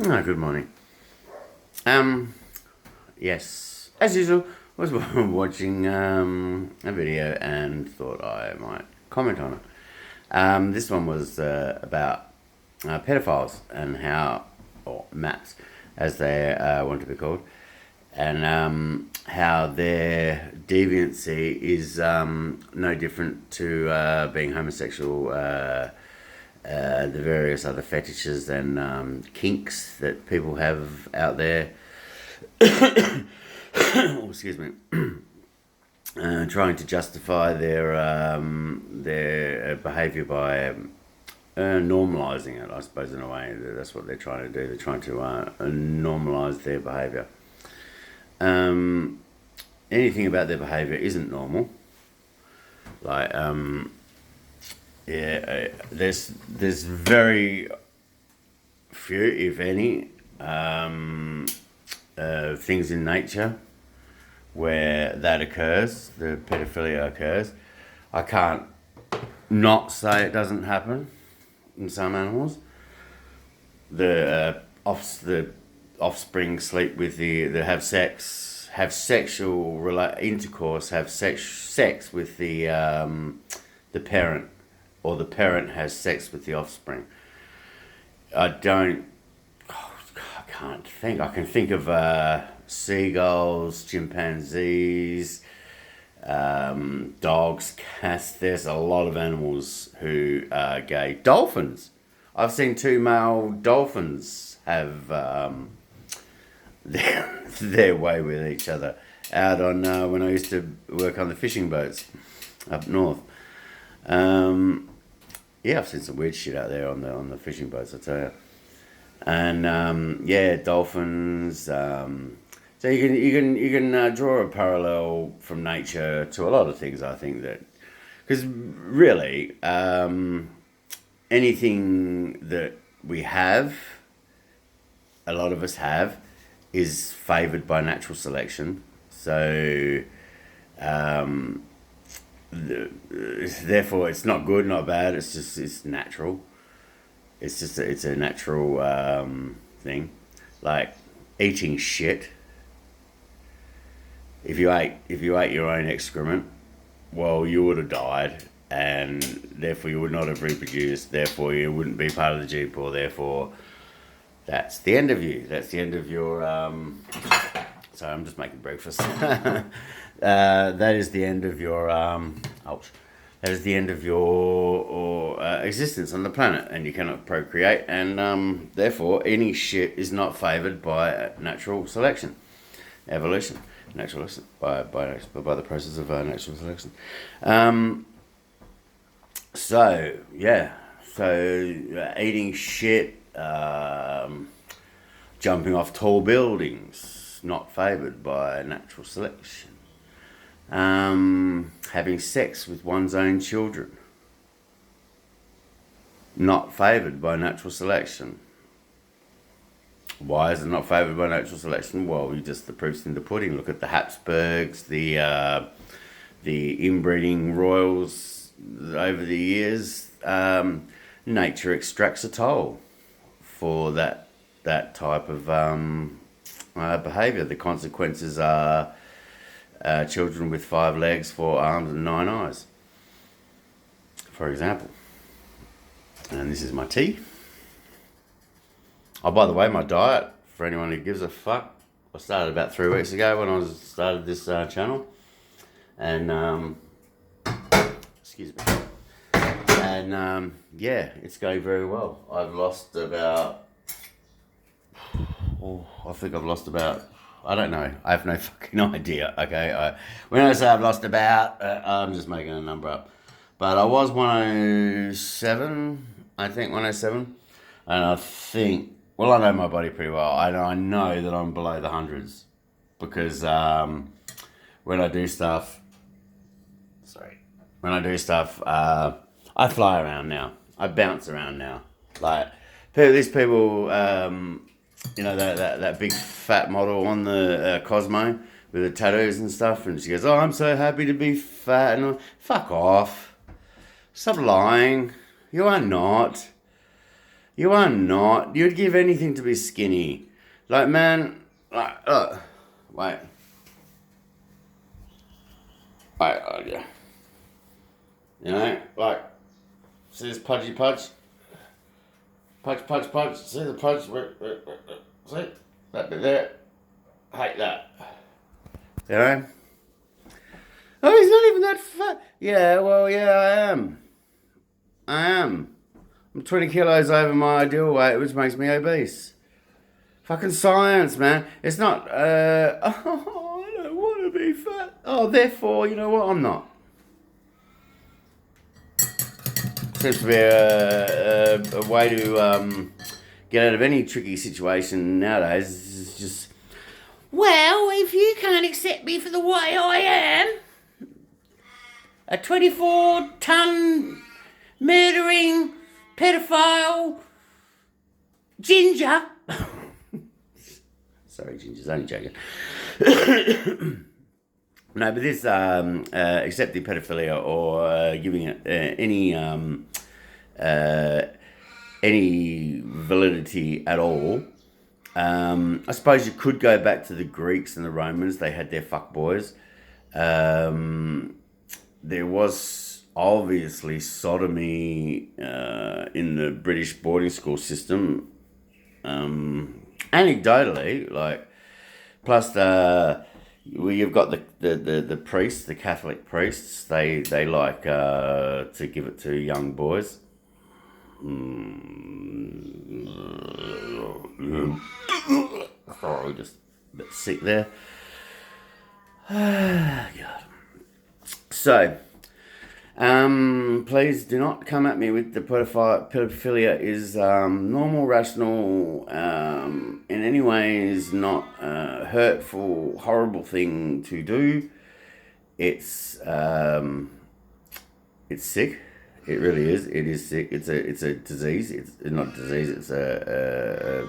Good morning. Yes, as usual, I was watching a video and thought I might comment on it. This one was about pedophiles and how, or MAPS, as they want to be called, and how their deviancy is no different to being homosexual. The various other fetishes and kinks that people have out there. Oh, excuse me. Trying to justify their behaviour by normalising it, I suppose, in a way. That's what they're trying to do. They're trying to normalise their behaviour. Anything about their behaviour isn't normal. Like, there's very few, if any, things in nature where that occurs, the pedophilia occurs. I can't not say it doesn't happen in some animals. The offspring sleep with the have sex, have sexual intercourse, have sex with the parent, or the parent has sex with the offspring. I can't think. I can think of seagulls, chimpanzees, dogs, cats. There's a lot of animals who are gay. Dolphins. I've seen 2 male dolphins have their way with each other out on when I used to work on the fishing boats up north. Yeah, I've seen some weird shit out there on the fishing boats, I tell you. And dolphins. So you can draw a parallel from nature to a lot of things. I think that because really anything that we have, a lot of us have, is favoured by natural selection. So. Therefore, it's not good, not bad. It's natural. It's a natural thing, like eating shit. If you ate your own excrement, well, you would have died, and therefore you would not have reproduced. Therefore, you wouldn't be part of the gene pool. Therefore, that's the end of you. That's the end of your. Sorry, I'm just making breakfast. That is the end of your that is the end of your existence on the planet, and you cannot procreate, and therefore any shit is not favoured by natural selection, evolution, natural selection, by the process of natural selection. Eating shit, jumping off tall buildings, not favoured by natural selection. Having sex with one's own children, not favoured by natural selection. Why is it not favoured by natural selection? Well, the proof's in the pudding. Look at the Habsburgs, the inbreeding royals over the years. Nature extracts a toll for that type of behaviour. The consequences are children with 5 legs, 4 arms, and 9 eyes, for example. And this is my tea. Oh, by the way, my diet, for anyone who gives a fuck, I started about 3 weeks ago when I started this channel, and excuse me, and it's going very well. I've lost about. I don't know. I have no fucking idea. Okay, when I say I've lost about, I'm just making a number up. But I was 107, I think 107, and I think. Well, I know my body pretty well. I know that I'm below the hundreds because when I do stuff, I fly around now. I bounce around now. Like these people. That big fat model on the Cosmo with the tattoos and stuff, and she goes, "Oh, I'm so happy to be fat." And fuck off! Stop lying. You are not. You are not. You'd give anything to be skinny. Like, man, like, wait. Wait, yeah. You know, like, see this pudgy pudge? Pudge. See the pudge? See? That bit there? Hate that. You know? Oh, he's not even that fat. Yeah, well, yeah, I am. I'm 20 kilos over my ideal weight, which makes me obese. Fucking science, man. It's not, oh, I don't want to be fat. Oh, therefore, you know what? I'm not. Seems to be a way to get out of any tricky situation nowadays. It's just, well, if you can't accept me for the way I am, a 24-ton murdering pedophile ginger. Sorry, Ginger's only joking. No, but this accepting pedophilia or giving it any validity at all. I suppose you could go back to the Greeks and the Romans. They had their fuckboys. There was obviously sodomy in the British boarding school system. Anecdotally, like, plus you've got the priests, the Catholic priests. They like to give it to young boys. Sorry, just a bit sick there. God. So, please do not come at me with the pedophilia is normal, rational, in any ways not a hurtful, horrible thing to do. It's sick. It really is. It is sick. It's a disease. It's not a disease. It's a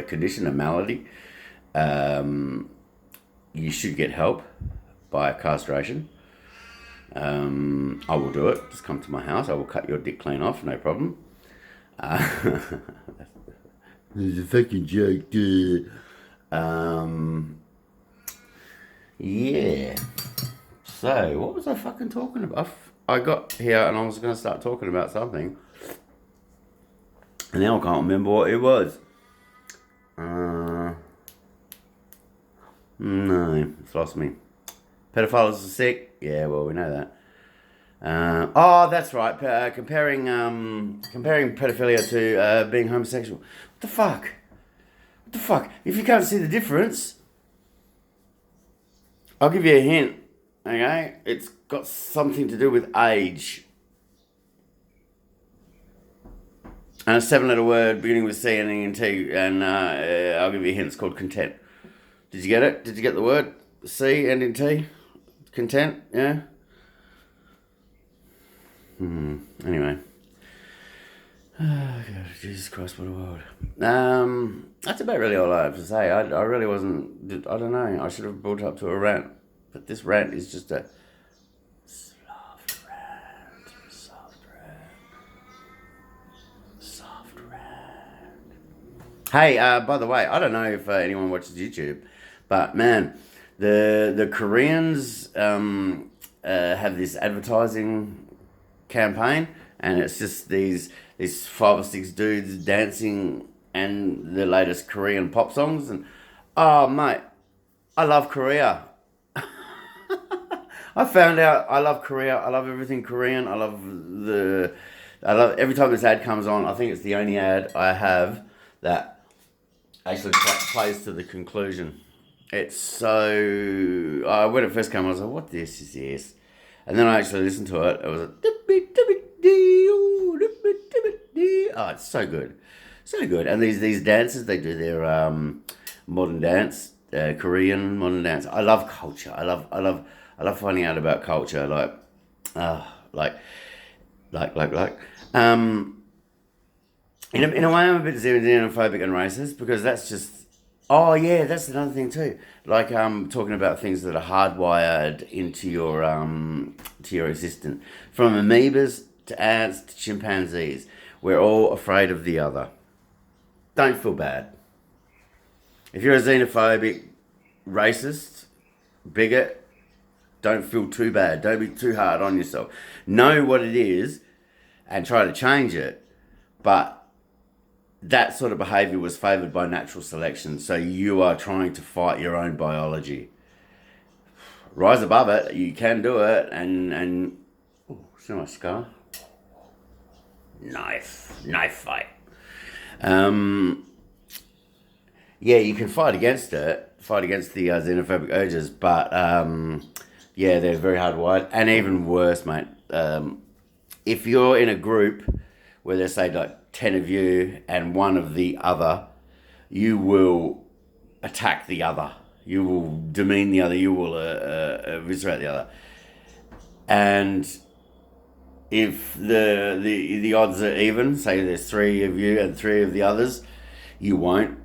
condition, a malady. You should get help by castration. I will do it. Just come to my house. I will cut your dick clean off. No problem. There's a fucking joke, dude. Yeah. So, what was I fucking talking about? I got here and I was going to start talking about something. And now I can't remember what it was. No, it's lost me. Pedophiles are sick. Yeah, well, we know that. That's right. Comparing pedophilia to being homosexual. What the fuck? What the fuck? If you can't see the difference, I'll give you a hint. Okay, it's got something to do with age. And a 7-letter word beginning with C and ending in T, and I'll give you a hint. It's called content. Did you get it? Did you get the word C and in T? Content, yeah? Anyway. Oh, God, Jesus Christ, what a world. That's about really all I have to say. I really wasn't, I don't know, I should have brought up to a rant. But this rant is just a soft rant. Hey, by the way, I don't know if anyone watches YouTube, but man, the Koreans have this advertising campaign, and it's just these 5 or 6 dudes dancing and the latest Korean pop songs, and oh mate, I love Korea. I found out I love Korea. I love everything Korean. I love every time this ad comes on. I think it's the only ad I have that actually plays to the conclusion. It's so. When it first came, I was like, "What this is this?" And then I actually listened to it. It was oh, it's so good, so good. And these dances, they do their modern dance, Korean modern dance. I love culture. I love finding out about culture. In a way, I'm a bit xenophobic and racist because that's just. Oh yeah, that's another thing too. Like talking about things that are hardwired into your existence, from amoebas to ants to chimpanzees. We're all afraid of the other. Don't feel bad. If you're a xenophobic, racist, bigot, don't feel too bad. Don't be too hard on yourself. Know what it is and try to change it. But that sort of behaviour was favoured by natural selection. So you are trying to fight your own biology. Rise above it. You can do it. And oh, see my scar? Knife fight. Yeah, you can fight against it. Fight against the xenophobic urges. But yeah, they're very hardwired. And even worse, mate. If you're in a group where there's, say, like 10 of you and one of the other, you will attack the other. You will demean the other. You will eviscerate the other. And if the odds are even, say there's 3 of you and 3 of the others, you won't,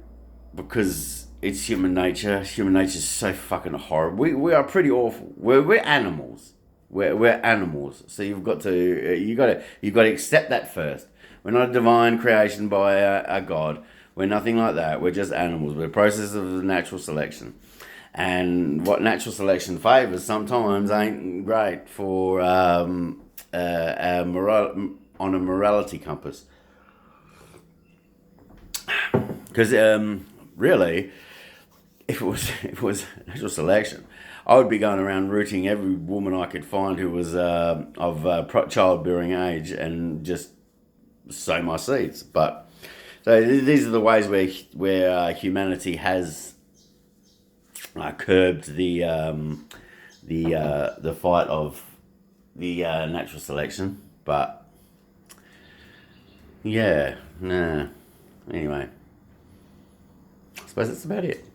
because it's human nature. Human nature is so fucking horrible. We are pretty awful. We're animals. We're animals. So you've got to accept that first. We're not a divine creation by a god. We're nothing like that. We're just animals. We're a process of natural selection. And what natural selection favours sometimes ain't great for on a morality compass. Because really, if it was natural selection, I would be going around rooting every woman I could find who was of childbearing age and just sow my seeds. But so these are the ways where humanity has curbed the fight of the natural selection. But yeah, nah. Anyway, I suppose that's about it.